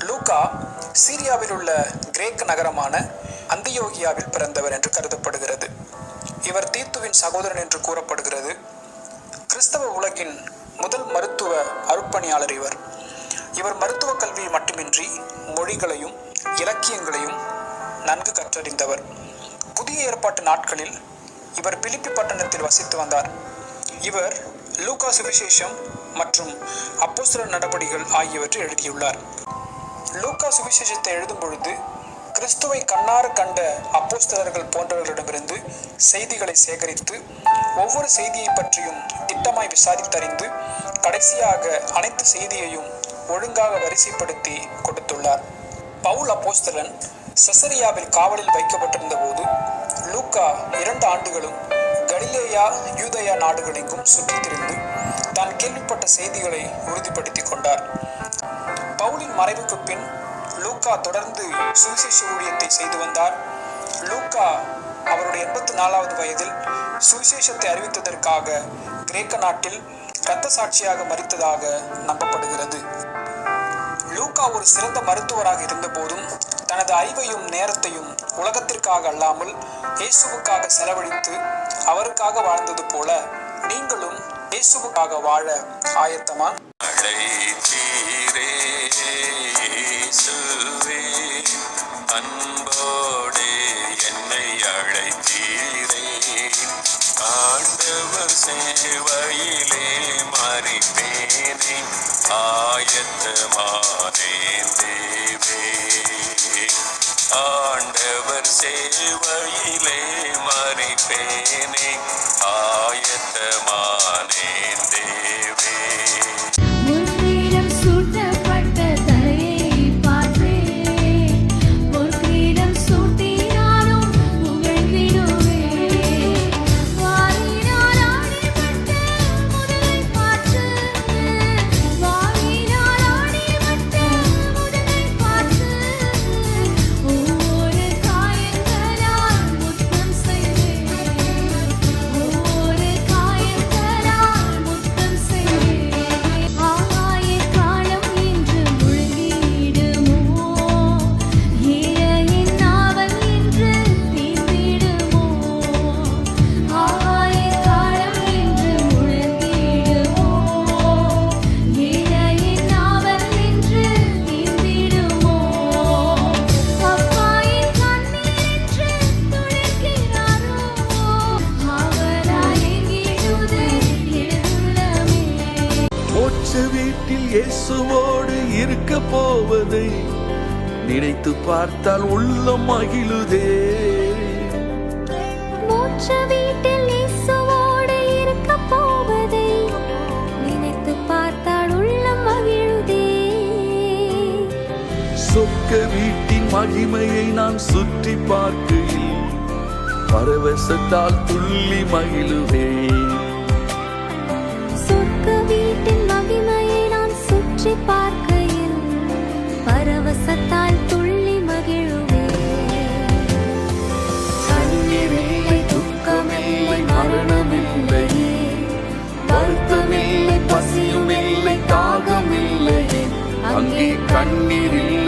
லூக்கா சீரியாவில் உள்ள கிரேக்க நகரமான அந்தியோகியாவில் பிறந்தவர் என்று கருதப்படுகிறது. இவர் தீத்துவின் சகோதரன் என்று கூறப்படுகிறது. கிறிஸ்தவ உலகின் முதல் மருத்துவ அருட்பணியாளர் இவர். இவர் மருத்துவ கல்வியை மட்டுமின்றி மொழிகளையும் இலக்கியங்களையும் நன்கு கற்றறிந்தவர். புதிய ஏற்பாட்டு நாட்களில் இவர் பிலிப்பி பட்டணத்தில் வசித்து வந்தார். இவர் லூக்கா சுவிசேஷம் மற்றும் அப்போஸ்தலர் நடபடிகள் ஆகியவற்றை எழுதியுள்ளார். லூக்கா சுவிசேஷத்தை எழுதும் பொழுது கிறிஸ்துவை கண்ணார கண்ட அப்போஸ்தலர்கள் போன்றவர்களிடமிருந்து செய்திகளை சேகரித்து ஒவ்வொரு செய்தியை பற்றியும் திட்டமாய் விசாரித்தறிந்து கடைசியாக அனைத்து செய்தியையும் ஒழுங்காக வரிசைப்படுத்தி கொடுத்துள்ளார். பவுல் அப்போஸ்தலன் செசரியாவில் காவலில் வைக்கப்பட்டிருந்த போது லூக்கா 2 ஆண்டுகளும் கலிலேயா யூதேயா நாடுகளெங்கும் சுற்றித் திரிந்து தான் கேள்விப்பட்ட செய்திகளை உறுதிப்படுத்திக் கொண்டார். பவுலின் மறைவுக்கு பின் லூக்கா தொடர்ந்து சுவிசேஷ ஊழியத்தை செய்து வந்தார். லூக்கா அவருடைய 84வது வயதில் சுவிசேஷத்தை அறிவித்ததற்காக கிரேக்க நாட்டில் இரத்த சாட்சியாக மரித்ததாக நம்பப்படுகிறது. லூக்கா ஒரு சிறந்த மருத்துவராக இருந்த போதும் தனது அறிவையும் நேரத்தையும் உலகத்திற்காக அல்லாமல் இயேசுவுக்காக செலவழித்து அவருக்காக வாழ்ந்தது போல நீங்களும் இயேசுவுக்காக வாழ ஆயத்தமா? அன்போடே என்னை அழைத்தீரே, ஆண்டவர் சேவையிலே மறிப்பேனே, ஆயத்தமானேன் தேவே. ஆண்டவர் சேவையிலே மறிப்பேனே, ஆயத்தமானேன் தேவே. வீட்டில் இயேசுவோடு இருக்க போவதை நினைத்து பார்த்தால் உள்ளம் மகிழுதே. மோட்ச வீட்டில் இயேசுவோடு இருக்க போவதை நினைத்து பார்த்தால் உள்ளம் மகிழுதே. சொர்க்க வீட்டின் மகிமையை நான் சுற்றி பார்க்கையில் பரவசத்தால் துள்ளி மகிழுவே. பார்க்கையில் பரவசத்தால் துள்ளி மகிழுவே. கண்ணீரில்லை, துக்கமில்லை, மரணமில்லையே, வருத்தமில்லை, பசியுமில்லை, தாகமில்லையே, அங்கே கண்ணீரில்லை.